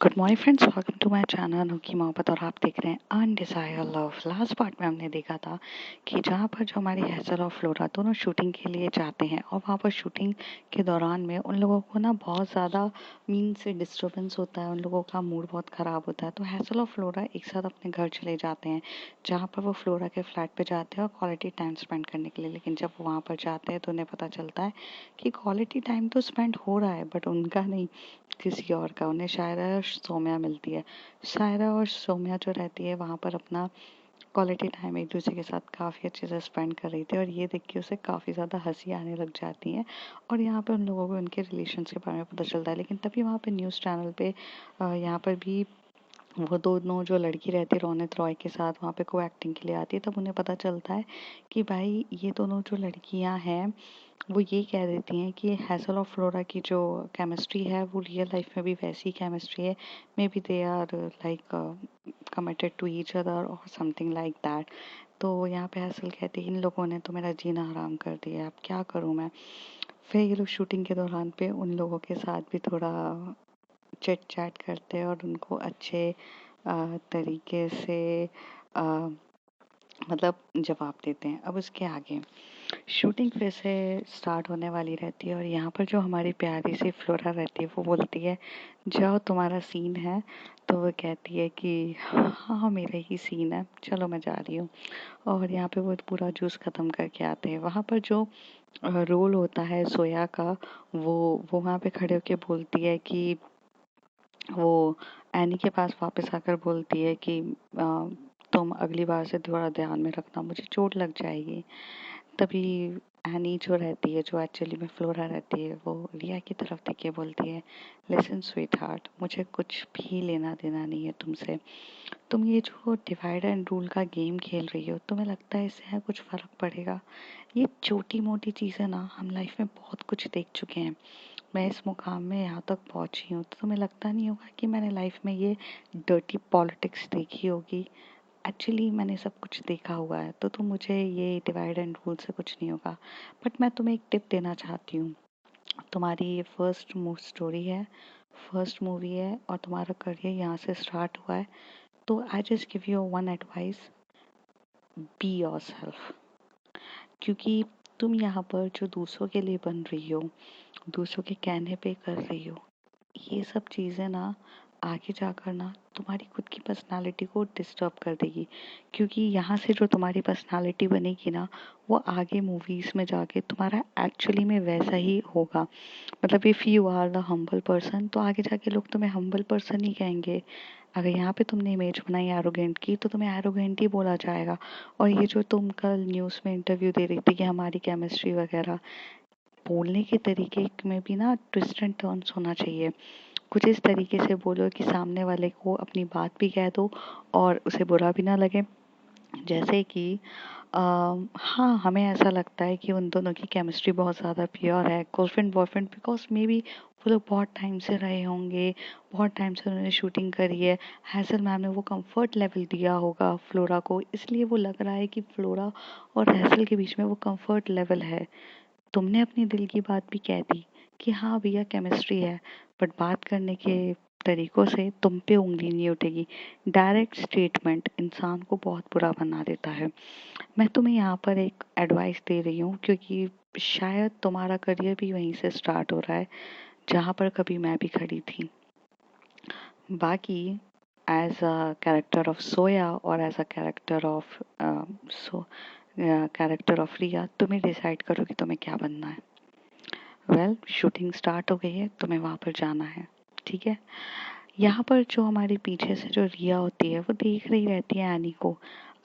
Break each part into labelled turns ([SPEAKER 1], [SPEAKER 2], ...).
[SPEAKER 1] Good morning friends, welcome to my channel Anokhi Mohabbat. और आप देख रहे हैं अनडिजायर लव। लास्ट पार्ट में हमने देखा था कि जहाँ पर जो हमारी हैसल और फ्लोरा दोनों शूटिंग के लिए जाते हैं और वहाँ पर शूटिंग के दौरान में उन लोगों को ना बहुत ज़्यादा मीन से डिस्टर्बेंस होता है, उन लोगों का मूड बहुत ख़राब होता है। तो हैसल और फ्लोरा एक साथ अपने घर चले जाते हैं, जहाँ पर वो फ्लोरा के फ्लैट पर जाते हैं और क्वालिटी टाइम स्पेंड करने के लिए। लेकिन जब वो वहाँ पर जाते हैं तो उन्हें पता चलता है कि क्वालिटी टाइम तो स्पेंड हो रहा है बट उनका नहीं, किसी और का। उन्हें शायरा और सौम्या मिलती है। शायरा और सौम्या जो रहती है वहाँ पर अपना क्वालिटी टाइम एक दूसरे के साथ काफ़ी अच्छे से स्पेंड कर रही थी और ये देख के उसे काफ़ी ज़्यादा हंसी आने लग जाती है। और यहाँ पे उन लोगों को उनके रिलेशंस के बारे में पता चलता है। लेकिन तभी वहाँ पे न्यूज़ चैनल पे यहाँ पर भी वो दोनों जो लड़की रहती है रोनित रॉय के साथ वहाँ पे को एक्टिंग के लिए आती है। तब उन्हें पता चलता है कि भाई ये दोनों जो लड़कियाँ हैं वो ये कह देती हैं कि हैसल और फ्लोरा की जो केमिस्ट्री है वो रियल लाइफ में भी वैसी केमिस्ट्री है। Maybe they are like committed to each other और समथिंग लाइक दैट। तो यहाँ पे हैसल कहती है इन लोगों ने तो मेरा जीना हराम कर दिया है, अब क्या करूँ मैं। फिर ये लोग शूटिंग के दौरान पे उन लोगों के साथ भी थोड़ा चिट चैट करते हैं और उनको अच्छे तरीके से अ, मतलब जवाब देते हैं। अब उसके आगे शूटिंग फिर से स्टार्ट होने वाली रहती है और यहाँ पर जो हमारी प्यारी सी फ्लोरा रहती है वो बोलती है जाओ तुम्हारा सीन है। तो वो कहती है कि हाँ मेरा ही सीन है, चलो मैं जा रही हूँ। और यहाँ पे वो पूरा जूस ख़त्म करके आते हैं। वहाँ पर जो रोल होता है सोया का, वो वहाँ पे खड़े होके बोलती है कि वो एनी के पास वापस आकर बोलती है कि तुम अगली बार से थोड़ा ध्यान में रखना, मुझे चोट लग जाएगी। तभी एनी जो रहती है, जो एक्चुअली में फ्लोरा रहती है, वो रिया की तरफ देख के बोलती है लिसन स्वीट हार्ट, मुझे कुछ भी लेना देना नहीं है तुमसे। तुम ये जो डिवाइड एंड रूल का गेम खेल रही हो, तुम्हें लगता है इससे कुछ फ़र्क पड़ेगा? ये छोटी मोटी चीज़ें ना हम लाइफ में बहुत कुछ देख चुके हैं। मैं इस मुकाम में यहाँ तक पहुँची हूँ तो तुम्हें लगता नहीं होगा कि मैंने लाइफ में ये डर्टी पॉलिटिक्स देखी होगी? एक्चुअली मैंने सब कुछ देखा हुआ है, तो मुझे ये डिवाइड एंड रूल से कुछ नहीं होगा। बट मैं तुम्हें एक टिप देना चाहती हूँ। तुम्हारी ये फर्स्ट स्टोरी है, फर्स्ट मूवी है और तुम्हारा करियर यहाँ से स्टार्ट हुआ है। तो I just give you one advice, be yourself. क्योंकि तुम यहाँ पर जो दूसरों के लिए बन रही हो, दूसरों के कहने पे कर रही हो, ये सब चीज़ें ना आगे जाकर ना तुम्हारी खुद की पर्सनालिटी को डिस्टर्ब कर देगी। क्योंकि यहाँ से जो तुम्हारी पर्सनालिटी बनेगी ना, वो आगे मूवीज़ में जाके तुम्हारा एक्चुअली में वैसा ही होगा। मतलब if you are the humble person तो आगे जाके लोग तुम्हें हम्बल पर्सन ही कहेंगे। अगर यहाँ पे तुमने इमेज बनाई एरोगेंट की तो तुम्हें एरोगेंट ही बोला जाएगा। और ये जो तुम कल न्यूज़ में इंटरव्यू दे रही थी कि हमारी केमिस्ट्री वगैरह, बोलने के तरीके में भी ना ट्विस्ट एंड टर्न्स होना चाहिए। कुछ इस तरीके से बोलो कि सामने वाले को अपनी बात भी कह दो और उसे बुरा भी ना लगे। जैसे कि हाँ, हमें ऐसा लगता है कि उन दोनों की केमिस्ट्री बहुत ज़्यादा प्योर है, girlfriend boyfriend, because may be वो लोग बहुत टाइम से रहे होंगे, बहुत टाइम से उन्होंने शूटिंग करी है। हैसल मैम ने वो कंफर्ट लेवल दिया होगा फ्लोरा को, इसलिए वो लग रहा है कि फ्लोरा और हैसल के बीच में वो कंफर्ट लेवल है। तुमने अपनी दिल की बात भी कह दी कि हाँ भैया केमिस्ट्री है, बट बात करने के तरीकों से तुम पे उंगली नहीं उठेगी। डायरेक्ट स्टेटमेंट इंसान को बहुत बुरा बना देता है। मैं तुम्हें यहाँ पर एक एडवाइस दे रही हूँ क्योंकि शायद तुम्हारा करियर भी वहीं से स्टार्ट हो रहा है जहाँ पर कभी मैं भी खड़ी थी। बाकी as a character of Soya और as a character of character of Riya, तुम्हें डिसाइड करो कि तुम्हें क्या बनना है। वेल, शूटिंग स्टार्ट हो गई है, तुम्हें वहाँ पर जाना है, ठीक है। यहाँ पर जो हमारे पीछे से जो रिया होती है वो देख रही रहती है एनी को।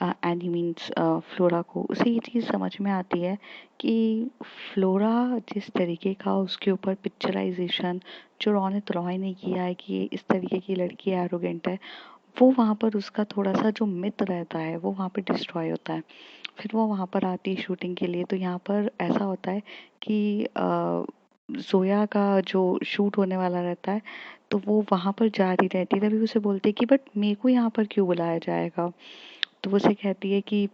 [SPEAKER 1] एनी मीन्स फ्लोरा को। उसे ये चीज़ समझ में आती है कि फ्लोरा जिस तरीके का उसके ऊपर पिक्चराइजेशन जो रोनित रॉय ने किया है कि इस तरीके की लड़की एरोगेंट है, वो वहाँ पर उसका थोड़ा सा जो मिथ रहता है वो वहाँ पर डिस्ट्रॉय होता है। फिर वो वहाँ पर आती है शूटिंग के लिए। तो यहाँ पर ऐसा होता है कि जोया का जो शूट होने वाला रहता है तो वो वहाँ पर जा रही रहती है। तभी उसे बोलते हैं कि बट मेरे को यहाँ पर क्यों बुलाया जाएगा? तो वो उसे कहती है कि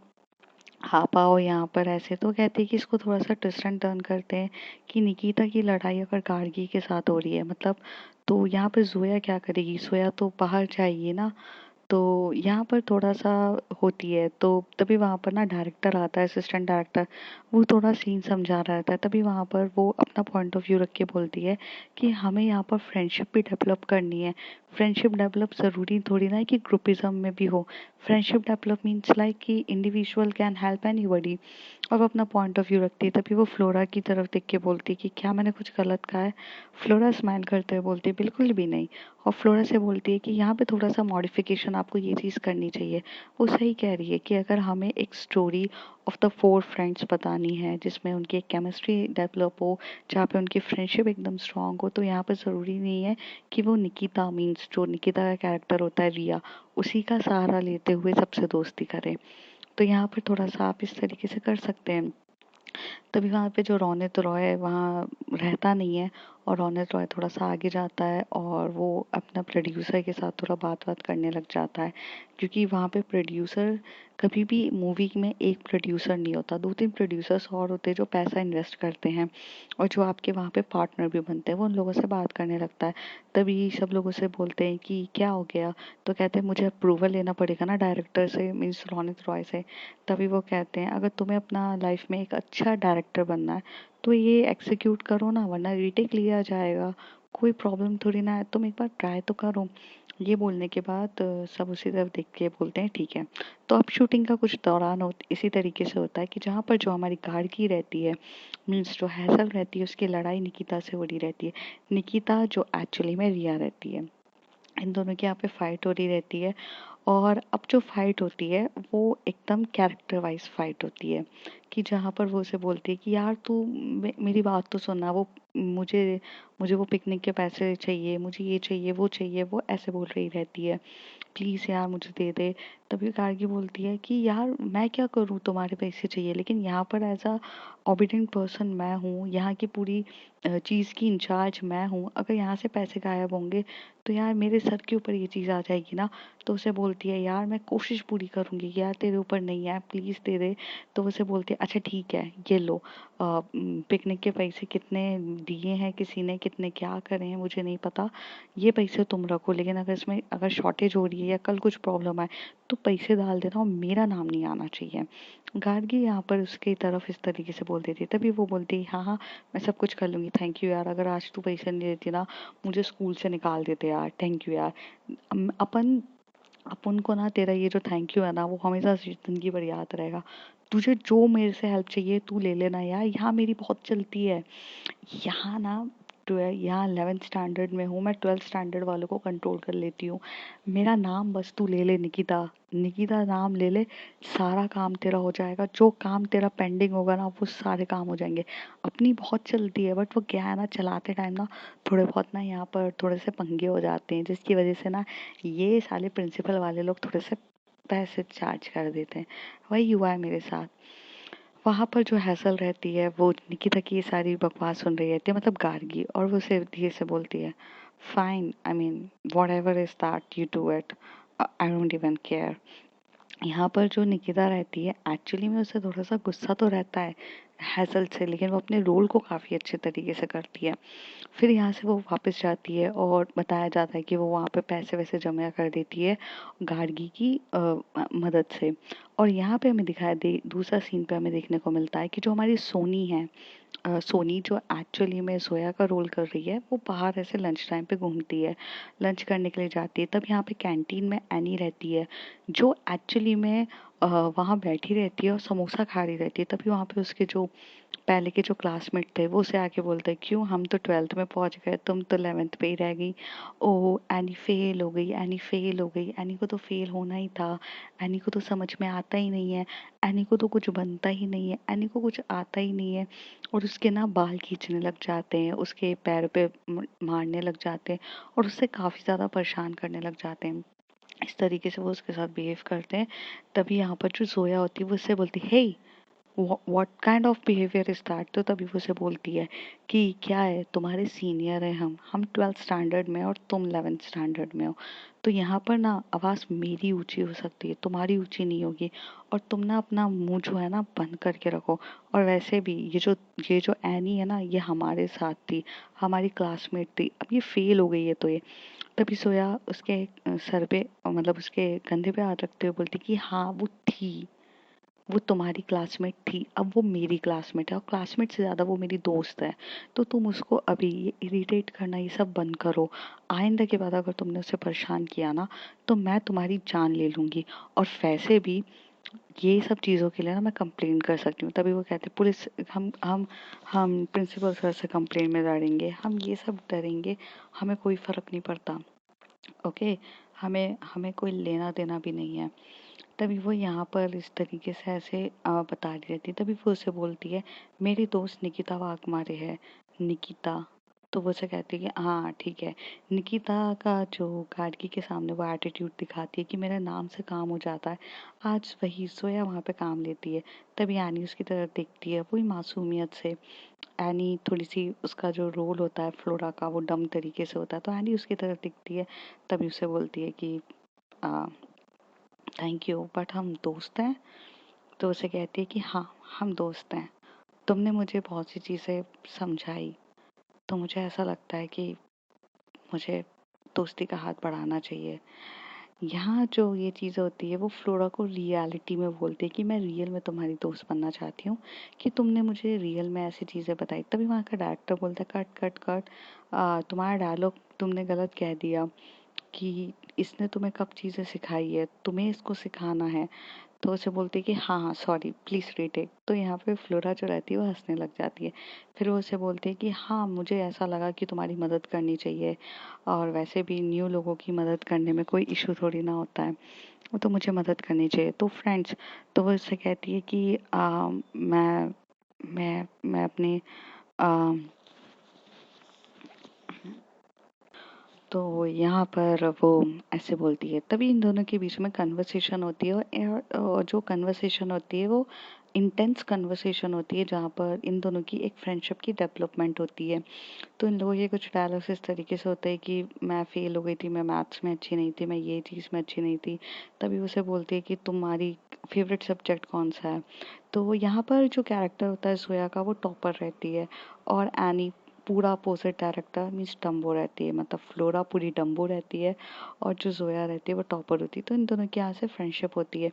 [SPEAKER 1] आप आओ यहाँ पर ऐसे। तो कहती है कि इसको थोड़ा सा ट्विस्ट एंड टर्न करते हैं कि निकिता की लड़ाई अगर गार्गी के साथ हो रही है, मतलब तो यहाँ पर ज़ोया क्या करेगी, ज़ोया तो बाहर जाएगी ना। तो यहाँ पर थोड़ा-सा होती है, तो तभी वहाँ पर ना डायरेक्टर आता है, असिस्टेंट डायरेक्टर, वो थोड़ा सीन समझा रहा रहता है। तभी वहाँ पर वो अपना पॉइंट ऑफ व्यू रख के बोलती है कि हमें यहाँ पर फ्रेंडशिप भी डेवलप करनी है। फ्रेंडशिप डेवलप ज़रूरी थोड़ी ना है कि ग्रुपिज़्म में भी हो। फ्रेंडशिप डेवलप मीन्स लाइक कि इंडिविजुअल कैन हेल्प एनीबॉडी। और वो अपना पॉइंट ऑफ व्यू रखती है। तभी वो फ्लोरा की तरफ देख के बोलती है कि क्या मैंने कुछ गलत कहा है? फ्लोरा स्माइल करते हुए बोलती है बिल्कुल भी नहीं। और फ्लोरा से बोलती है कि यहाँ पे थोड़ा सा मॉडिफिकेशन आपको ये चीज़ करनी चाहिए। वो सही कह रही है कि अगर हमें एक story of the four friends बतानी है जिसमें उनकी एक केमिस्ट्री डेवलप हो, जहाँ पे उनकी फ्रेंडशिप एकदम स्ट्रांग हो, तो यहाँ पर ज़रूरी नहीं है कि वो निकिता मीन्स जो निकिता का कैरेक्टर होता है रिया, उसी का सहारा लेते हुए सबसे दोस्ती करे। तो यहाँ पर थोड़ा सा आप इस तरीके से कर सकते हैं। तभी वहाँ पे जो रौनित रॉय है वहाँ रहता नहीं है, और रौनित रॉय थोड़ा सा आगे जाता है और वो अपना प्रोड्यूसर के साथ थोड़ा बात बात करने लग जाता है। क्योंकि वहाँ पे प्रोड्यूसर, कभी भी मूवी में एक प्रोड्यूसर नहीं होता, दो तीन प्रोड्यूसर्स और होते हैं जो पैसा इन्वेस्ट करते हैं और जो आपके वहाँ पे पार्टनर भी बनते हैं। वो उन लोगों से बात करने लगता है। तभी सब लोग उसे बोलते हैं कि क्या हो गया, तो कहते हैं मुझे अप्रूवल लेना पड़ेगा ना डायरेक्टर से, मीन्स रौनित रॉय से। तभी वो कहते हैं अगर तुम्हें अपना लाइफ में एक अच्छा डायरेक्टर बनना है तो ये एग्जीक्यूट करो ना, वरना रीटेक लिया जाएगा। कोई प्रॉब्लम थोड़ी ना है, तुम एक बार ट्राई तो करो। ये बोलने के बाद सब उसी तरफ देख के बोलते हैं ठीक है। तो अब शूटिंग का कुछ दौरान इसी तरीके से होता है कि जहाँ पर जो हमारी गार्गी रहती है, मीन्स जो हैसल रहती है, उसकी लड़ाई निकिता से हो रही रहती है। निकिता जो एक्चुअली में रिया रहती है, इन दोनों की यहाँ पे फाइट हो रही रहती है। और अब जो फाइट होती है वो एकदम कैरेक्टर वाइज फाइट होती है कि जहाँ पर वो उसे बोलती है कि यार तू मेरी बात तो सुनना, वो मुझे मुझे वो पिकनिक के पैसे चाहिए, मुझे ये चाहिए, वो ऐसे बोल रही रहती है, प्लीज़ यार मुझे दे दे। तभी गार्गी बोलती है कि यार मैं क्या करूँ, तुम्हारे पैसे चाहिए, लेकिन यहाँ पर एज अ ओबिडेंट पर्सन मैं हूँ, यहाँ की पूरी चीज़ की इंचार्ज मैं हूँ। अगर यहाँ से पैसे गायब होंगे तो यार मेरे सर के ऊपर ये चीज़ आ जाएगी ना। तो उसे बोलती है यार मैं कोशिश पूरी करूँगी कि यार तेरे ऊपर नहीं है, प्लीज़ दे दे। तो उसे बोलती है अच्छा ठीक है ये लो, पिकनिक के पैसे कितने दिए हैं किसी ने, कितने क्या करे हैं मुझे नहीं पता, ये पैसे तुम रखो, लेकिन अगर इसमें अगर शॉर्टेज हो रही है या कल कुछ प्रॉब्लम आए तो पैसे डाल देना और मेरा नाम नहीं आना चाहिए। गार्गी यहाँ पर उसकी तरफ इस तरीके से बोल देती है। तभी वो बोलती है हाँ हाँ मैं सब कुछ कर लूँगी, थैंक यू यार, अगर आज तू पैसे नहीं देती ना मुझे स्कूल से निकाल देते यार, थैंक यू यार। अपन अपन को ना तेरा ये जो थैंक यू है ना वो हमेशा जिंदगी भर याद रहेगा। तुझे जो मेरे से हेल्प चाहिए तू ले लेना यार, यहाँ मेरी बहुत चलती है। यहाँ ना यहाँ 11th स्टैंडर्ड में हूँ मैं, 12th स्टैंडर्ड वालों को कंट्रोल कर लेती हूँ। मेरा नाम बस तू ले ले, निकिता, निकिता नाम ले ले, सारा काम तेरा हो जाएगा। जो काम तेरा पेंडिंग होगा ना वो सारे काम हो जाएंगे। अपनी बहुत चलती है बट वो क्या है ना, चलाते टाइम ना थोड़े बहुत ना यहाँ पर थोड़े से पंगे हो जाते हैं, जिसकी वजह से ना ये साले प्रिंसिपल वाले लोग थोड़े से पैसे चार्ज कर देते हैं। वही हुआ है मेरे साथ। वहाँ पर जो हैसल रहती है वो निकिता की ये सारी बकवास सुन रही रहती है, मतलब गार्गी, और वो उसे धीरे से बोलती है fine, I mean what ever is that you do it, I don't even care. यहाँ पर जो निकिता रहती है एक्चुअली में उसे थोड़ा सा गुस्सा तो रहता है हैसल से, लेकिन वो अपने रोल को काफ़ी अच्छे तरीके से करती है। फिर यहाँ से वो वापस जाती है और बताया जाता है कि वो वहाँ पे पैसे वैसे जमा कर देती है गार्गी की मदद से। और यहाँ पे हमें दिखाया दे दूसरा सीन पे हमें देखने को मिलता है कि जो हमारी सोनी है, सोनी जो एक्चुअली में जोया का रोल कर रही है, वो बाहर ऐसे लंच टाइम पे घूमती है, लंच करने के लिए जाती है। तब यहाँ पे कैंटीन में एनी रहती है जो एक्चुअली में वहाँ बैठी रहती है और समोसा खा रही रहती है। तभी वहाँ पे उसके जो पहले के जो क्लासमेट थे वो उसे आके बोलते हैं क्यों, हम तो 12th में पहुंच गए, तुम तो 11th पे ही रह गई। ओ एनी फेल हो गई, एनी फेल हो गई, एनी को तो फेल होना ही था, एनी को तो समझ में आता ही नहीं है, एनी को तो कुछ बनता ही नहीं है, एनी को कुछ आता ही नहीं है। और उसके ना बाल खींचने लग जाते हैं, उसके पैर पे मारने लग जाते हैं और उससे काफ़ी ज़्यादा परेशान करने लग जाते हैं। इस तरीके से वो उसके साथ बिहेव करते हैं। तभी यहाँ पर जो जोया होती है वो उससे बोलती है hey what kind of behaviour is that. तो तभी वो उसे बोलती है कि क्या है, तुम्हारे सीनियर हैं हम 12th स्टैंडर्ड में और तुम 11th स्टैंडर्ड में हो, तो यहाँ पर ना आवाज़ मेरी ऊंची हो सकती है, तुम्हारी ऊंची नहीं होगी। और तुम ना अपना मुंह जो है ना बंद करके रखो। और वैसे भी ये जो एनी है ना, ये हमारे साथ थी, हमारी क्लासमेट थी, अब ये फेल हो गई है तो ये। तभी सोया उसके सर पे मतलब उसके कंधे पे हाथ रखते हुए बोलती कि हाँ वो थी, वो तुम्हारी क्लासमेट थी, अब वो मेरी क्लासमेट है और क्लासमेट से ज़्यादा वो मेरी दोस्त है। तो तुम उसको अभी ये इरिटेट करना ये सब बंद करो। आइंदा के बाद अगर तुमने उसे परेशान किया ना, तो मैं तुम्हारी जान ले लूँगी। और वैसे भी ये सब चीज़ों के लिए ना मैं कंप्लेन कर सकती हूँ। तभी वो कहते पुलिस, हम प्रिंसिपल सर से कंप्लेन में लड़ेंगे, हम ये सब डरेंगे, हमें कोई फ़र्क नहीं पड़ता। ओके, हमें हमें कोई लेना देना भी नहीं है। तभी वो यहाँ पर इस तरीके से ऐसे बता रही रहती है। तभी वो उसे बोलती है मेरी दोस्त निकिता वाघमारे है। निकिता, तो वो उसे कहती है कि हाँ ठीक है। निकिता का जो गार्गी के सामने वो एटीट्यूड दिखाती है कि मेरे नाम से काम हो जाता है, आज वही सोया वहाँ पे काम लेती है। तभी एनी उसकी तरफ देखती है वही मासूमियत से। एनी थोड़ी सी, उसका जो रोल होता है फ्लोरा का वो डम तरीके से होता है, तो एनी उसकी तरफ दिखती है। तभी उसे बोलती है कि थैंक यू बट हम दोस्त हैं। तो उसे कहती है कि हाँ हम दोस्त हैं, तुमने मुझे बहुत सी चीज़ें समझाई, तो मुझे ऐसा लगता है कि मुझे दोस्ती का हाथ बढ़ाना चाहिए। यहाँ जो ये चीज़ होती है वो फ्लोरा को रियलिटी में बोलती है कि मैं रियल में तुम्हारी दोस्त बनना चाहती हूँ, कि तुमने मुझे रियल में ऐसी चीज़ें बताई। तभी वहाँ का डायरेक्टर बोलता है कट कट कट, तुम्हारा डायलॉग तुमने गलत कह दिया, कि इसने तुम्हें कब चीज़ें सिखाई है, तुम्हें इसको सिखाना है। तो उसे बोलती है कि हाँ हाँ सॉरी प्लीज़ रीटेक। तो यहाँ पे फ्लोरा जो रहती है वो हंसने लग जाती है। फिर वो उसे बोलती है कि हाँ मुझे ऐसा लगा कि तुम्हारी मदद करनी चाहिए, और वैसे भी न्यू लोगों की मदद करने में कोई इशू थोड़ी ना होता है, वो तो मुझे मदद करनी चाहिए। तो फ्रेंड्स, तो वो उससे कहती है कि मैं अपनी आ, तो यहाँ पर वो ऐसे बोलती है। तभी इन दोनों के बीच में कन्वर्सेशन होती है, और जो कन्वर्सेशन होती है वो इंटेंस कन्वर्सेशन होती है, जहाँ पर इन दोनों की एक फ्रेंडशिप की डेवलपमेंट होती है। तो इन लोगों के कुछ डायलॉग्स इस तरीके से होते हैं कि मैं फेल हो गई थी, मैं मैथ्स में अच्छी नहीं थी, मैं ये चीज़ में अच्छी नहीं थी। तभी उसे बोलती है कि तुम्हारी फेवरेट सब्जेक्ट कौन सा है। तो यहाँ पर जो कैरेक्टर होता है सोया का, वो टॉपर रहती है, और एनी पूरा अपोजिट कैरेक्टर मीन्स डम्बो रहती है, मतलब फ्लोरा पूरी डम्बो रहती है, और जो जोया रहती है वो टॉपर होती है। तो इन दोनों की यहाँ से फ्रेंडशिप होती है।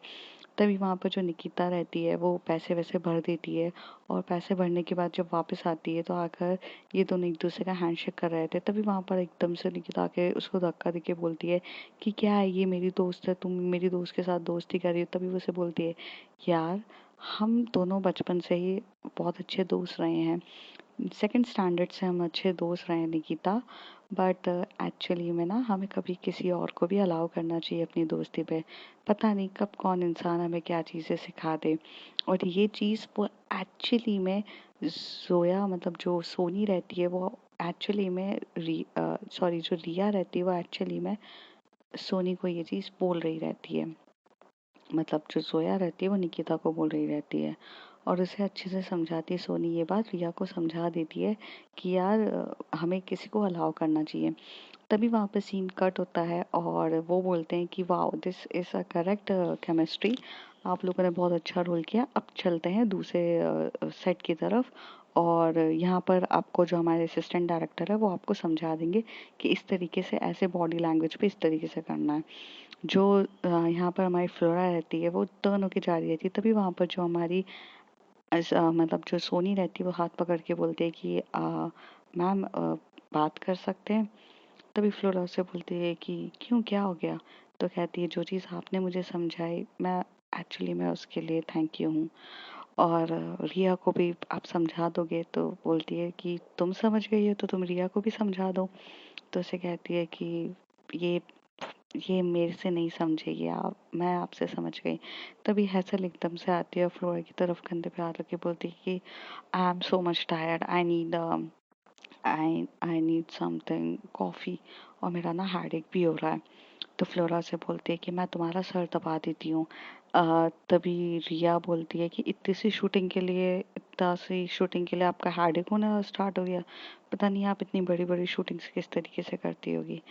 [SPEAKER 1] तभी वहाँ पर जो निकिता रहती है वो पैसे वैसे भर देती है, और पैसे भरने के बाद जब वापस आती है तो आकर ये दोनों एक दूसरे का हैंडशेक कर रहे थे। तभी वहाँ पर एकदम से निकिता आके उसको धक्का देके बोलती है कि क्या है, ये मेरी दोस्त है, तुम मेरी दोस्त के साथ दोस्ती कर रही हो। तभी वो उसे बोलती है यार हम दोनों बचपन से ही बहुत अच्छे दोस्त रहे हैं, सेकंड स्टैंडर्ड से हम अच्छे दोस्त रहे हैं निकिता, बट एक्चुअली में ना हमें कभी किसी और को भी अलाउ करना चाहिए अपनी दोस्ती पे। पता नहीं कब कौन इंसान हमें क्या चीज़ें सिखा दे। और ये चीज़ वो एक्चुअली में जोया, मतलब जो सोनी रहती है वो एक्चुअली में सॉरी जो रिया रहती है वो एक्चुअली में सोनी को ये चीज़ बोल रही रहती है। मतलब जो जोया रहती है वो निकिता को बोल रही रहती है, और उसे अच्छे से समझाती है सोनी। ये बात रिया को समझा देती है कि यार हमें किसी को अलाउ करना चाहिए। तभी वहाँ पे सीन कट होता है और वो बोलते हैं कि wow this is a correct chemistry, आप लोगों ने बहुत अच्छा रोल किया, अब चलते हैं दूसरे सेट की तरफ। और यहाँ पर आपको जो हमारे असिस्टेंट डायरेक्टर है वो आपको समझा देंगे कि इस तरीके से ऐसे बॉडी लैंग्वेज पे इस तरीके से करना है। जो यहाँ पर हमारी फ्लोरा रहती है वो टर्न होके जा रही रहती है। तभी वहाँ पर जो हमारी मतलब जो सोनी रहती है वो हाथ पकड़ के बोलती है कि मैम बात कर सकते हैं। तभी फ्लोरा उससे बोलती है कि क्यों, क्या हो गया। तो कहती है जो चीज़ आपने मुझे समझाई मैं एक्चुअली मैं उसके लिए थैंक यू हूँ, और रिया को भी आप समझा दोगे। तो बोलती है कि तुम समझ गई हो तो तुम रिया को भी समझा दो। तो उसे कहती है कि ये ये मेरे से नहीं समझेगी आप, मैं आपसे समझ गई। तभी हैसल एकदम से आती है और फ्लोरा की तरफ कंधे पे हाथ रख के बोलती है कि I am so much tired, I need something coffee, और मेरा ना हेडेक भी हो रहा है। तो फ्लोरा से बोलती है कि मैं तुम्हारा सर दबा देती हूँ। तभी रिया बोलती है कि इतना सी शूटिंग के लिए आपका हेडेक होना स्टार्ट हो गया। पता नहीं आप इतनी बड़ी बड़ी शूटिंग्स किस तरीके से करती होगी।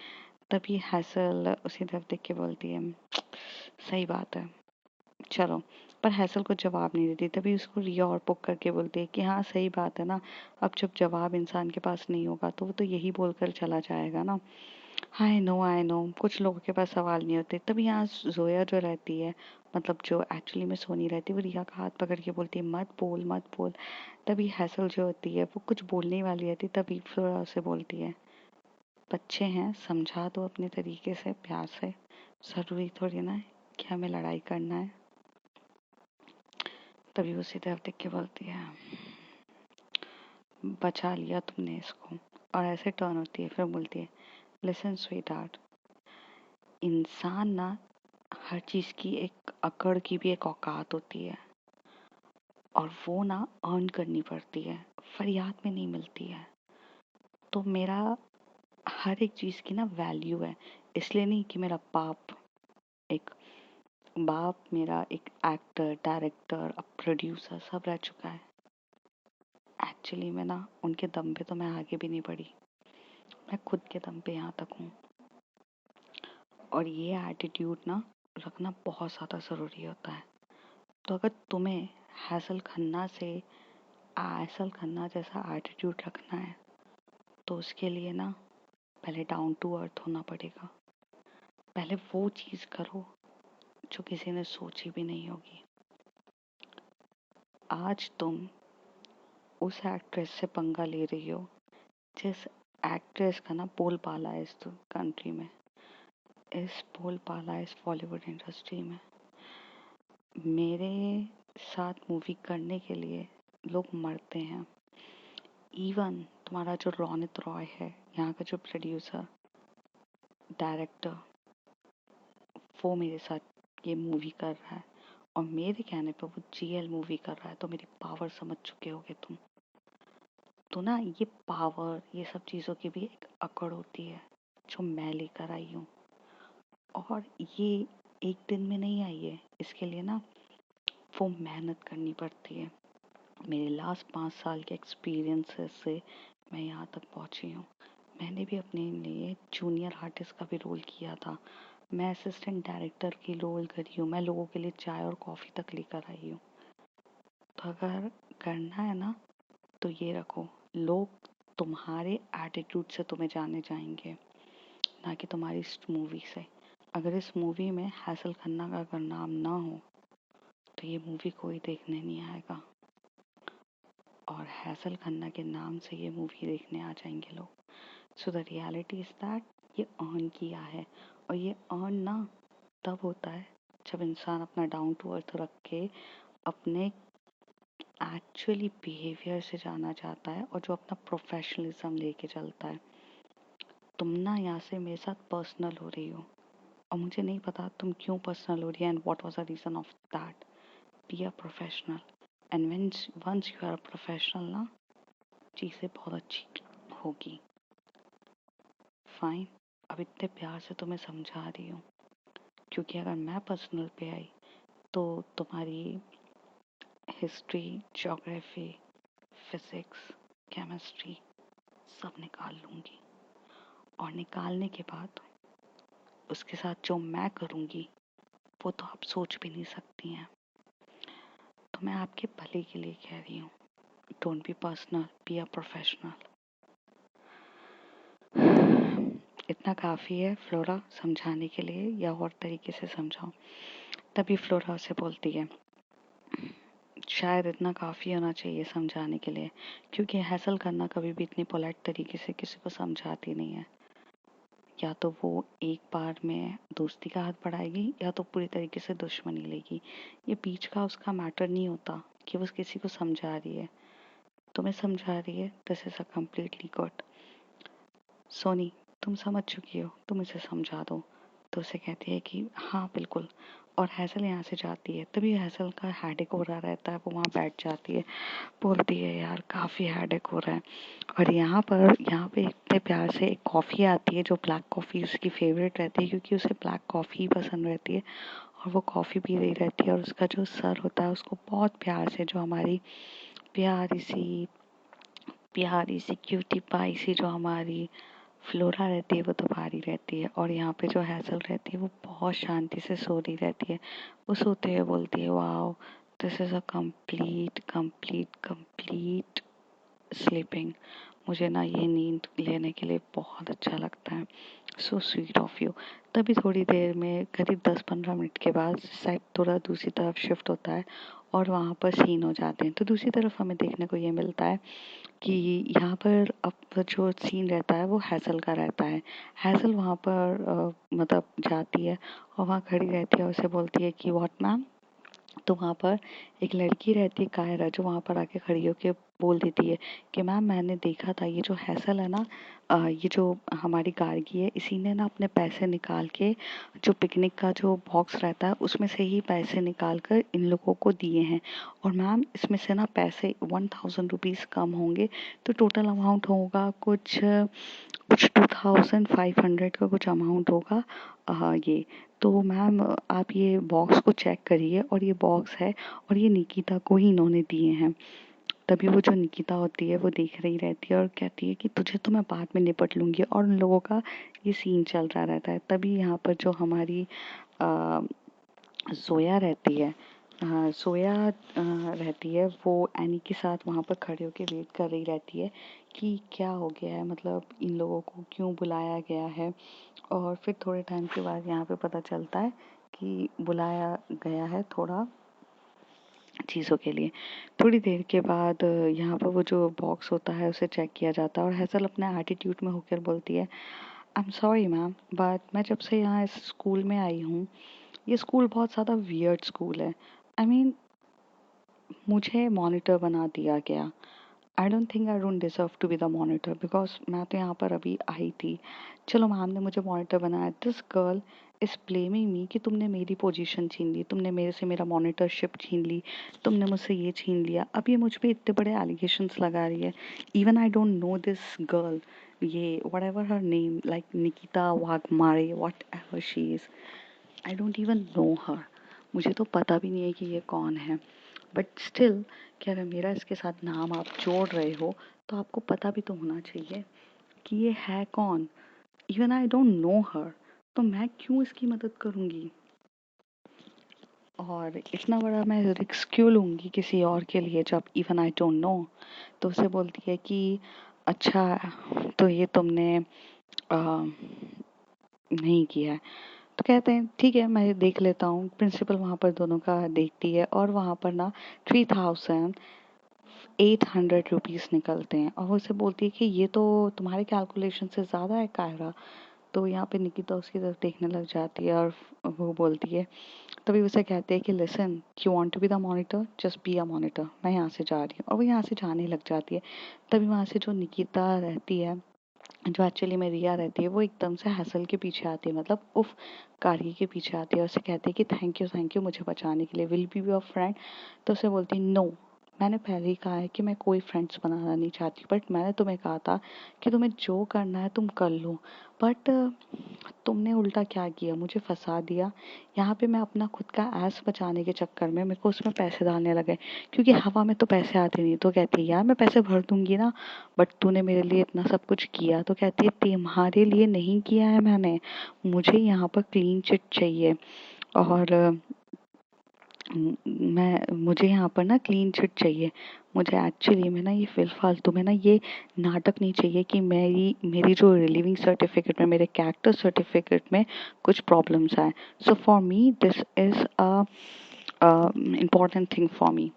[SPEAKER 1] तभी हैसल उसी तरफ देख के बोलती है सही बात है, चलो। पर हैसल को जवाब नहीं देती। तभी उसको रिया और पुक करके बोलती है कि हाँ सही बात है ना, अब जब जवाब इंसान के पास नहीं होगा तो वो तो यही बोलकर चला जाएगा ना। आई नो कुछ लोगों के पास सवाल नहीं होते। तभी यहाँ जोया जो रहती है, मतलब जो एक्चुअली में सोनी रहती है, वो रिया का हाथ पकड़ के बोलती है मत बोल मत बोल। तभी हैसल जो होती है वो कुछ बोलने वाली रहती, तभी फ्लोरा उसे बोलती है बच्चे हैं, समझा दो अपने तरीके से प्यार से, जरूरी थोड़ी ना है कि हमें लड़ाई करना है। तभी वो सीधे देख के बोलती है बचा लिया तुमने इसको। और ऐसे टर्न होती है, फिर बोलती है लिसन स्वीट हार्ट, इंसान ना हर चीज की एक अकड़ की भी एक औकात होती है, और वो ना अर्न करनी पड़ती है, फरियाद में नहीं मिलती है। तो मेरा हर एक चीज की ना वैल्यू है, इसलिए नहीं कि मेरा बाप मेरा एक एक्टर, डायरेक्टर, अब प्रोड्यूसर सब रह चुका है। एक्चुअली में ना उनके दम पे तो मैं आगे भी नहीं बढ़ी, मैं खुद के दम पे यहाँ तक हूँ। और ये एटीट्यूड ना रखना बहुत ज़्यादा ज़रूरी होता है। तो अगर तुम्हें हैसल खन्ना जैसा एटीट्यूड रखना है तो उसके लिए ना पहले डाउन टू अर्थ होना पड़ेगा। पहले वो चीज़ करो जो किसी ने सोची भी नहीं होगी। आज तुम उस एक्ट्रेस से पंगा ले रही हो जिस एक्ट्रेस का ना बोलबाला है इस कंट्री में, इस बॉलीवुड इंडस्ट्री में। मेरे साथ मूवी करने के लिए लोग मरते हैं। इवन तुम्हारा जो रोनित रॉय है, यहाँ का जो प्रोड्यूसर डायरेक्टर, वो मेरे साथ ये मूवी कर रहा है और मेरे कहने पर वो जीएल मूवी कर रहा है। तो मेरी पावर समझ चुके होगे तुम। तो ना ये पावर, ये सब चीज़ों की भी एक अकड़ होती है जो मैं लेकर आई हूँ। और ये एक दिन में नहीं आई है, इसके लिए ना वो मेहनत करनी पड़ती है। मेरे लास्ट 5 साल के एक्सपीरियंसेस से मैं यहाँ तक पहुँची हूँ। मैंने भी अपने लिए जूनियर आर्टिस्ट का भी रोल किया था, मैं असिस्टेंट डायरेक्टर की रोल करी हूँ, मैं लोगों के लिए चाय और कॉफ़ी तक लेकर आई हूँ। तो अगर करना है ना तो ये रखो, लोग तुम्हारे एटीट्यूड से तुम्हें जाने जाएंगे, ना कि तुम्हारी इस मूवी से। अगर इस मूवी में हैसल खन्ना का अगर नाम ना हो तो ये मूवी कोई देखने नहीं आएगा, और हैसल खन्ना के नाम से ये मूवी देखने आ जाएंगे लोग। So the reality is that ये अर्न किया है, और ये अर्न ना तब होता है जब इंसान अपना डाउन टू अर्थ रख के अपने एक्चुअली बिहेवियर से जाना चाहता है, और जो अपना प्रोफेशनलिज्म लेके चलता है। तुम ना यहाँ से मेरे साथ पर्सनल हो रही हो, और मुझे नहीं पता तुम क्यों पर्सनल हो रही है and what was the reason of that. Be a professional, and once you are a professional ना चीज़ें बहुत अच्छी होगी। फाइन, अब इतने प्यार से तुम्हें समझा रही हूँ, क्योंकि अगर मैं पर्सनल पे आई तो तुम्हारी हिस्ट्री, ज्योग्राफी, फिजिक्स, केमिस्ट्री सब निकाल लूँगी। और निकालने के बाद उसके साथ जो मैं करूँगी वो तो आप सोच भी नहीं सकती हैं। तो मैं आपके भले के लिए कह रही हूँ, don't be personal, B a professional. इतना काफ़ी है फ्लोरा समझाने के लिए, या और तरीके से समझाऊं? तभी फ्लोरा उसे बोलती है शायद इतना काफ़ी होना चाहिए समझाने के लिए, क्योंकि हैसल करना कभी भी इतनी पोलाइट तरीके से किसी को समझाती नहीं है। या तो वो एक बार में दोस्ती का हाथ बढ़ाएगी, या तो पूरी तरीके से दुश्मनी लेगी। ये बीच का उसका मैटर नहीं होता कि वो किसी को समझा रही है। तुम्हें समझा रही है, this is a completely good. Soni, तुम समझ चुकी हो, तुम इसे समझा दो। तो उसे कहती है कि हाँ बिल्कुल, और हैसल यहाँ से जाती है। तभी हैसल का हेडेक हो रहा रहता है, वो वहाँ बैठ जाती है, बोलती है यार काफ़ी हेडेक हो रहा है। और यहाँ पे इतने प्यार से एक कॉफ़ी आती है जो ब्लैक कॉफ़ी उसकी फेवरेट रहती है, क्योंकि उसे ब्लैक कॉफ़ी ही पसंद रहती है, और वो कॉफ़ी पी रही रहती है। और उसका जो सर होता है उसको बहुत प्यार से, जो हमारी प्यारी सी क्यूटी पाई सी जो हमारी फ्लोरा रहती है वो तो बाहर रहती है, और यहाँ पे जो हैसल रहती है वो बहुत शांति से सो रही रहती है। वो सोते हुए बोलती है wow, this is a complete complete complete sleeping. मुझे ना ये नींद लेने के लिए बहुत अच्छा लगता है, सो स्वीट ऑफ यू। तभी थोड़ी देर में करीब 10-15 मिनट के बाद साइड थोड़ा दूसरी तरफ शिफ्ट होता है और वहाँ पर सीन हो जाते हैं। तो दूसरी तरफ हमें देखने को ये मिलता है कि यहाँ पर अब जो सीन रहता है वो हैसल का रहता है। हैसल वहाँ पर मतलब जाती है और वहाँ खड़ी रहती है और उसे बोलती है कि व्हाट मैम। तो वहाँ पर एक लड़की रहती है कायरा, जो वहाँ पर आके खड़ी होके बोल देती है कि मैम मैंने देखा था ये जो हैसल है ना, ये जो हमारी गार्गी है, इसी ने ना अपने पैसे निकाल के जो पिकनिक का जो बॉक्स रहता है उसमें से ही पैसे निकाल कर इन लोगों को दिए हैं। और मैम इसमें से ना पैसे 1000 रुपीज़ कम होंगे, तो टोटल अमाउंट होगा कुछ कुछ 2500 का कुछ अमाउंट होगा। ये तो मैम आप ये बॉक्स को चेक करिए, और ये बॉक्स है और ये निकिता को ही इन्होंने दिए हैं। तभी वो जो निकिता होती है वो देख रही रहती है और कहती है कि तुझे तो मैं बाद में निपट लूँगी, और उन लोगों का ये सीन चल रहा रहता है। तभी यहाँ पर जो हमारी अ, सोया रहती है, सोया रहती है, वो एनी के साथ वहाँ पर खड़े होके वेट कर रही रहती है कि क्या हो गया है, मतलब इन लोगों को क्यों बुलाया गया है। और फिर थोड़े टाइम के बाद यहाँ पे पता चलता है कि बुलाया गया है थोड़ा चीज़ों के लिए। थोड़ी देर के बाद यहाँ पर वो जो बॉक्स होता है उसे चेक किया जाता है, और हैसल अपने एटीट्यूड में होकर बोलती है I am sorry ma'am, but मैं जब से यहाँ इस स्कूल में आई हूँ, ये स्कूल बहुत ज़्यादा वियर्ड स्कूल है। आई मीन मुझे मॉनिटर बना दिया गया। I don't deserve to be the monitor, because मैं तो यहाँ पर अभी आई थी। चलो मैम ने मुझे मॉनिटर बनाया, this girl is blaming me कि तुमने मेरी पोजीशन छीन ली, तुमने मेरे से मेरा मॉनिटरशिप छीन ली, तुमने मुझसे ये छीन लिया। अब ये मुझ पे इतने बड़े एलिगेशंस लगा रही है। Even I don't know this girl, ये whatever her name, like Nikita Waghmare, whatever she is, I don't even know her. मुझे तो पता भी नहीं है कि ये कौन है। बट स्टिल कि अगर मेरा इसके साथ नाम आप जोड़ रहे हो तो आपको पता भी तो होना चाहिए कि ये है कौन। इवन आई डोंट नो हर, तो मैं क्यों इसकी मदद करूँगी, और इतना बड़ा मैं रिस्क क्यों लूँगी किसी और के लिए जब इवन आई डोंट नो। तो उसे बोलती है कि अच्छा, तो ये तुमने नहीं किया है। तो कहते हैं ठीक है मैं देख लेता हूँ। प्रिंसिपल वहाँ पर दोनों का देखती है, और वहाँ पर ना 3800 रुपीज़ निकलते हैं, और वो उसे बोलती है कि ये तो तुम्हारे कैलकुलेशन से ज़्यादा है कायरा। तो यहाँ पे निकिता उसकी तरफ देखने लग जाती है, और वो बोलती है, तभी उसे कहते हैं कि listen, you want to be the monitor, just be a monitor, मैं यहाँ से जा रही हूँ। और वो यहाँ से जाने लग जाती है। तभी वहाँ से जो निकिता रहती है, जो एक्चुअली में रिया रहती है, वो एकदम से हैसल के पीछे आती है, मतलब उफ कारी के पीछे आती है, और उसे कहती है कि थैंक यू मुझे बचाने के लिए, विल बी योर फ्रेंड। तो उसे बोलती है नो, मैंने पहले ही कहा है कि मैं कोई फ्रेंड्स बनाना नहीं चाहती, बट मैंने तुम्हें कहा था कि तुम्हें जो करना है तुम कर लो, बट तुमने उल्टा क्या किया, मुझे फंसा दिया। यहाँ पे मैं अपना खुद का ऐस बचाने के चक्कर में मेरे को उसमें पैसे डालने लगे, क्योंकि हवा में तो पैसे आते नहीं। तो कहती है यार मैं पैसे भर दूंगी ना, बट तूने मेरे लिए इतना सब कुछ किया। तो कहती है तुम्हारे लिए नहीं किया है मैंने, मुझे यहाँ पर क्लीन चिट चाहिए, और मुझे यहाँ पर ना क्लीन चिट चाहिए। मुझे एक्चुअली में ना ये फिलहालतू में ना ये नाटक नहीं चाहिए कि मेरी जो रिलीविंग सर्टिफिकेट में, मेरे कैरेक्टर सर्टिफिकेट में कुछ प्रॉब्लम्स आए। So for me this is a important thing for me.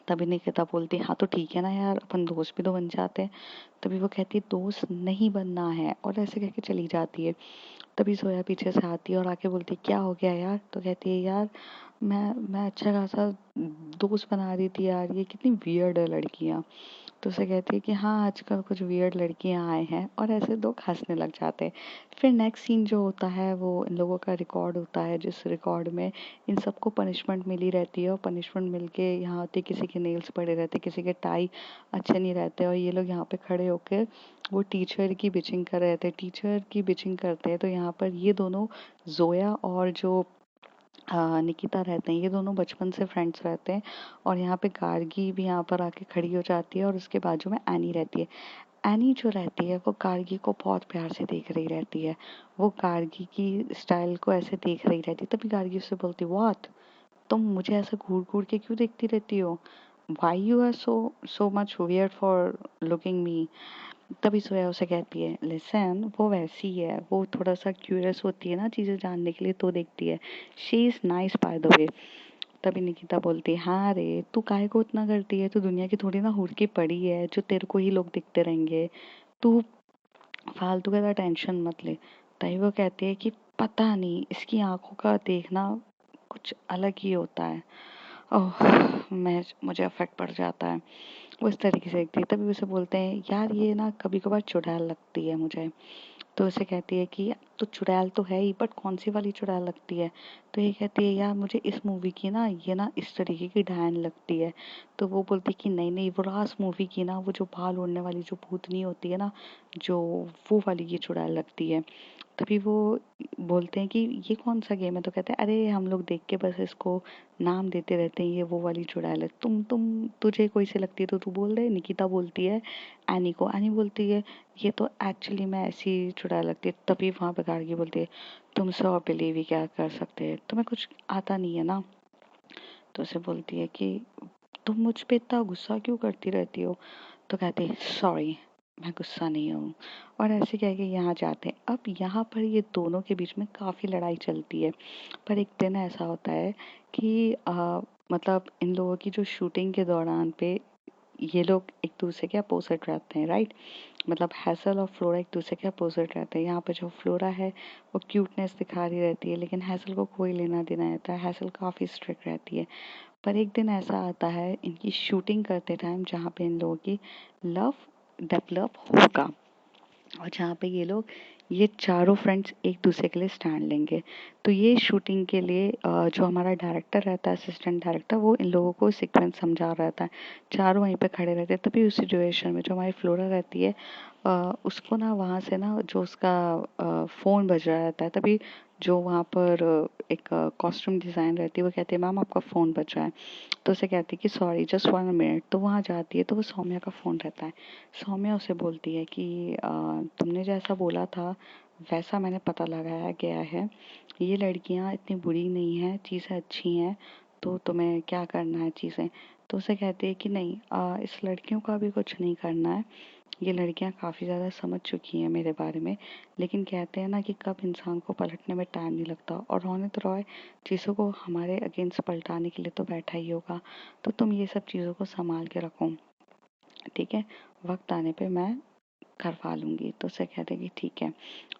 [SPEAKER 1] तभी निकिता बोलती हाँ तो ठीक है ना यार, अपन दोस्त भी तो बन जाते हैं। तभी वो कहती दोस्त नहीं बनना है, और ऐसे कहके चली जाती है। तभी सोया पीछे से आती है और आके बोलती क्या हो गया यार। तो कहती है यार मैं अच्छा खासा दोस्त बना रही थी यार, ये कितनी वियर्ड है लड़कियाँ। तो तो उसे कहती है कि हाँ आजकल कुछ वियर्ड लड़कियां आए हैं, और ऐसे लोग हंसने लग जाते हैं। फिर नेक्स्ट सीन जो होता है वो इन लोगों का रिकॉर्ड होता है, जिस रिकॉर्ड में इन सबको पनिशमेंट मिली रहती है, और पनिशमेंट मिल के यहाँ होती है, किसी के नेल्स पड़े रहते, किसी के टाई अच्छे नहीं रहते, और ये लोग यहाँ पे खड़े होकर वो टीचर की बिचिंग कर रहे थे, टीचर की बिचिंग करते हैं। तो यहाँ पर ये दोनों जोया और जो निकिता रहते हैं, ये दोनों बचपन से फ्रेंड्स रहते हैं। और यहाँ पे गार्गी भी यहाँ पर आके खड़ी हो जाती है, और उसके बाजू में एनी रहती है। एनी जो रहती है वो गार्गी को बहुत प्यार से देख रही रहती है, वो गार्गी की स्टाइल को ऐसे देख रही रहती है। तभी गार्गी उससे बोलती, व्हाट, तुम मुझे ऐसे घूर घूर के क्यों देखती रहती हो? Why you are so so much weird for looking me? तभी सोया उसे कहती है, लिसन, वो वैसी है, वो थोड़ा सा क्यूरियस होती है ना चीज़ें जानने के लिए, तो देखती है। She is nice by the way. तभी निकिता बोलती है, हाँ रे, तू काहे को इतना करती है? तू दुनिया की थोड़ी ना हुड़की पड़ी है जो तेरे को ही लोग दिखते रहेंगे। तू फालतू का टेंशन मत ले। तभी वो कहती है कि पता नहीं, इसकी आंखों का देखना कुछ अलग ही होता है। ओह, मैं मुझे अफेक्ट पड़ जाता है। वो इस तरीके से देखती है। तभी उसे बोलते हैं, यार ये ना कभी कभार चुड़ैल लगती है मुझे। तो उसे कहती है कि तो चुड़ैल तो है ही, बट कौन सी वाली चुड़ैल लगती है? तो ये कहती है, यार मुझे इस मूवी की ना ये ना इस तरीके की डायन लगती है। तो वो बोलती है कि नहीं नहीं, वो रास मूवी की ना वो जो बाल ओढ़ने वाली जो भूतनी होती है ना, जो वो वाली ये चुड़ैल लगती है। तभी वो बोलते हैं कि ये कौन सा गेम है? तो कहते हैं, अरे हम लोग देख के बस इसको नाम देते रहते हैं, ये वो वाली चुड़ैल है। तुम तुझे कोई सी लगती है तो तू बोल दे। निकिता बोलती है एनी को। एनी बोलती है, ये तो एक्चुअली में ऐसी चुड़ैल लगती है। तभी वहाँ पे गार्गी बोलती है, तुम सब बिलीव ही क्या कर सकते हैं, तुम्हें कुछ आता नहीं है ना? तो उसे बोलती है कि तुम मुझ पे इतना गुस्सा क्यों करती रहती हो? तो कहती है, सॉरी, मैं गुस्सा नहीं हूँ। और ऐसे कह के यहाँ जाते हैं। अब यहाँ पर ये दोनों के बीच में काफ़ी लड़ाई चलती है। पर एक दिन ऐसा होता है कि मतलब इन लोगों की जो शूटिंग के दौरान पे ये लोग एक दूसरे के अपोजिट रहते हैं, राइट? मतलब हैसल और फ्लोरा एक दूसरे के अपोजिट रहते हैं। यहाँ पे जो फ्लोरा है वो क्यूटनेस दिखा रही रहती है, लेकिन हैसल को कोई लेना देना रहता है। हैसल काफ़ी स्ट्रिक्ट रहती है। पर एक दिन ऐसा आता है इनकी शूटिंग करते टाइम जहाँ पे इन लोगों की लव डेवलप होगा, और जहाँ पे ये चारों फ्रेंड्स एक दूसरे के लिए स्टैंड लेंगे। तो ये शूटिंग के लिए जो हमारा डायरेक्टर रहता है, असिस्टेंट डायरेक्टर, वो इन लोगों को सीक्वेंस समझा रहता है। चारों वहीं पे खड़े रहते हैं। तभी उस सिचुएशन में जो हमारी फ्लोरा रहती है, उसको ना वहाँ से ना जो उसका फ़ोन बज रहा रहता है। तभी जो वहाँ पर एक कॉस्ट्यूम डिज़ाइन रहती है, वो कहती है, मैम आपका फ़ोन बज रहा है। तो उसे कहती है कि सॉरी, जस्ट 1 मिनट। तो वहाँ जाती है तो वो सौम्या का फ़ोन रहता है। सौम्या उसे बोलती है कि तुमने जैसा बोला था वैसा मैंने पता लगाया गया है, ये लड़कियां इतनी बुरी नहीं हैं, चीज़ें अच्छी हैं, तो तुम्हें क्या करना है चीज़ें? तो उसे कहती है कि नहीं, इस लड़कियों का भी कुछ नहीं करना है, ये लड़कियां काफ़ी ज़्यादा समझ चुकी हैं मेरे बारे में। लेकिन कहते हैं ना कि कब इंसान को पलटने में टाइम नहीं लगता, और रोनित रॉय चीज़ों को हमारे अगेंस्ट पलटाने के लिए तो बैठा ही होगा। तो तुम ये सब चीज़ों को संभाल के रखो, ठीक है? वक्त आने पे मैं करवा लूँगी। तो उसे कहते हैं कि ठीक है,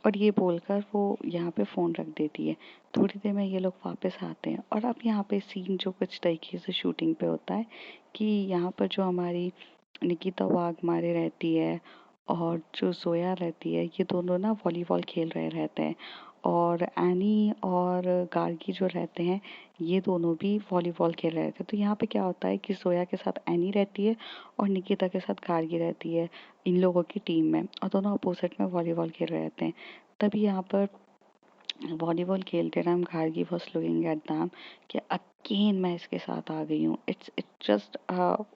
[SPEAKER 1] और ये बोलकर वो यहाँ पे फ़ोन रख देती है। थोड़ी देर में ये लोग वापस आते हैं, और अब यहाँ पे सीन जो कुछ तरीके से शूटिंग पे होता है कि यहाँ पर जो हमारी निकिता वाघमारे रहती है और जो जोया रहती है, ये दोनों ना वॉलीबॉल खेल रहे रहते हैं, और एनी और गार्गी जो रहते हैं, ये दोनों भी वॉलीबॉल खेल रहे थे। तो यहाँ पे क्या होता है कि जोया के साथ एनी रहती है और निकिता के साथ गार्गी रहती है इन लोगों की टीम में, और दोनों अपोजिट में वॉलीबॉल खेल रहे रहते हैं। तभी यहाँ पर वॉलीबॉल खेलते time Gargi was looking at them कि अगेन मैं इसके साथ आ गई हूँ। इट्स जस्ट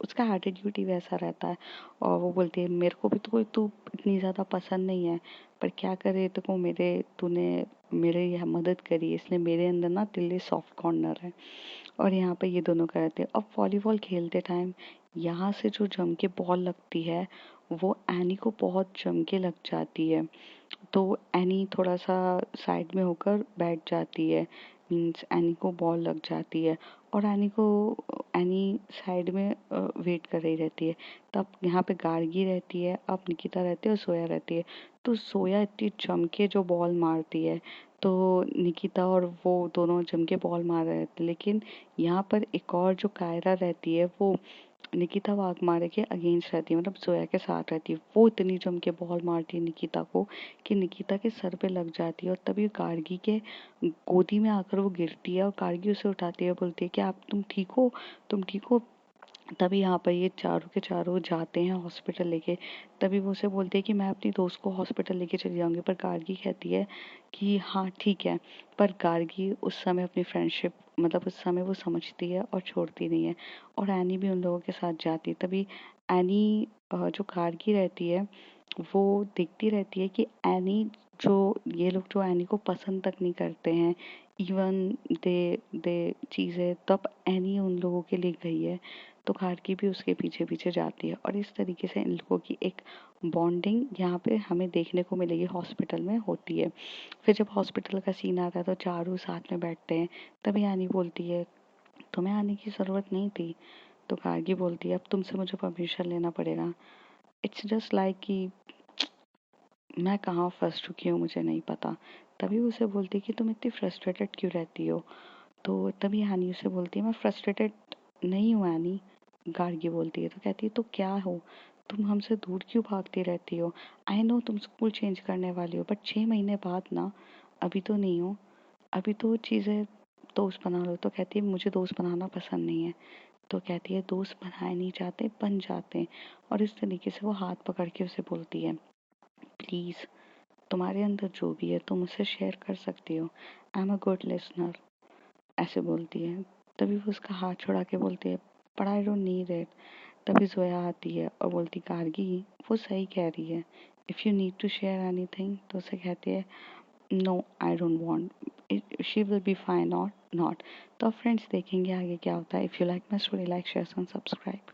[SPEAKER 1] उसका एटीट्यूड ही वैसा रहता है। और वो बोलती है, मेरे को भी तो कोई तू इतनी ज़्यादा पसंद नहीं है, पर क्या करे, तो तूने मेरे यह मदद करी, इसलिए मेरे अंदर ना दिल सॉफ्ट कॉर्नर है। और यहाँ पे ये दोनों करते हैं। अब वॉलीबॉल खेलते टाइम यहाँ से जो जम के बॉल लगती है वो एनी को बहुत जम के लग जाती है। तो एनी थोड़ा सा साइड में होकर बैठ जाती है, मीन्स एनी को बॉल लग जाती है, और एनी साइड में वेट कर रही रहती है। तब यहाँ पे गार्गी रहती है, अब निकिता रहती है और सोया रहती है। तो सोया इतनी जम के जो बॉल मारती है, तो निकिता और वो दोनों जम के बॉल मार रहे थे। लेकिन यहाँ पर एक और जो कायरा रहती है, वो निकिता वाघमारे के अगेंस्ट रहती है, मतलब जोया के साथ रहती है। वो इतनी जम के बॉल मारती है निकिता को कि निकिता के सर पे लग जाती है और तभी गार्गी के गोदी में आकर वो गिरती है और गार्गी उसे उठाती है, बोलती है कि आप तुम ठीक हो, तुम ठीक हो। तभी यहाँ पर ये चारों के चारों जाते हैं हॉस्पिटल लेके। तभी वो उसे बोलते हैं कि मैं अपनी दोस्त को हॉस्पिटल लेके चली जाऊंगी, पर गार्गी कहती है कि हाँ ठीक है। पर गार्गी उस समय अपनी फ्रेंडशिप, मतलब उस समय वो समझती है और छोड़ती नहीं है, और एनी भी उन लोगों के साथ जाती है। तभी एनी, जो गार्गी रहती है, वो देखती रहती है कि एनी, जो ये लोग जो एनी को पसंद तक नहीं करते हैं, इवन दे दे चीज़ें, तब एनी उन लोगों के लिए गई है। तो गार्गी भी उसके पीछे पीछे जाती है और इस तरीके से इन लोगों की एक बॉन्डिंग यहाँ पे हमें देखने को मिलेगी हॉस्पिटल में होती है। फिर जब हॉस्पिटल का सीन आता है तो चारों साथ में बैठते हैं। तभी एनी बोलती है तुम्हें आने की ज़रूरत नहीं थी। तो गार्गी बोलती है अब तुमसे मुझे परमिशन लेना पड़ेगा। इट्स जस्ट लाइक कि मैं कहाँ फंस चुकी हूँ मुझे नहीं पता। तभी उसे बोलती है कि तुम इतनी फ्रस्ट्रेटेड क्यों रहती हो। तो तभी हानि उसे बोलती है मैं फ्रस्ट्रेटेड नहीं हूँ एनी। गार्गी बोलती है तो कहती है तो क्या हो, तुम हमसे दूर क्यों भागती रहती हो। आई नो तुम स्कूल चेंज करने वाली हो, बट 6 महीने बाद ना, अभी तो नहीं हो, अभी तो चीज़ें दोस्त बना लो। तो कहती है मुझे दोस्त बनाना पसंद नहीं है। तो कहती है दोस्त बनाए नहीं जाते, बन जाते हैं। और इस तरीके से वो हाथ पकड़ के उसे बोलती है प्लीज़, तुम्हारे अंदर जो भी है तुम मुझसे शेयर कर सकती हो, I am a good listener, ऐसे बोलती है। तभी वो उसका हाथ छुड़ा के बोलती है but I don't need it. तभी जोया आती है और बोलती गार्गी वो सही कह रही है, if you need to share anything. तो उसे कहती है no I don't want, she will be fine और नॉट। तो फ्रेंड्स देखेंगे आगे क्या होता है। If you like my story, like share and subscribe.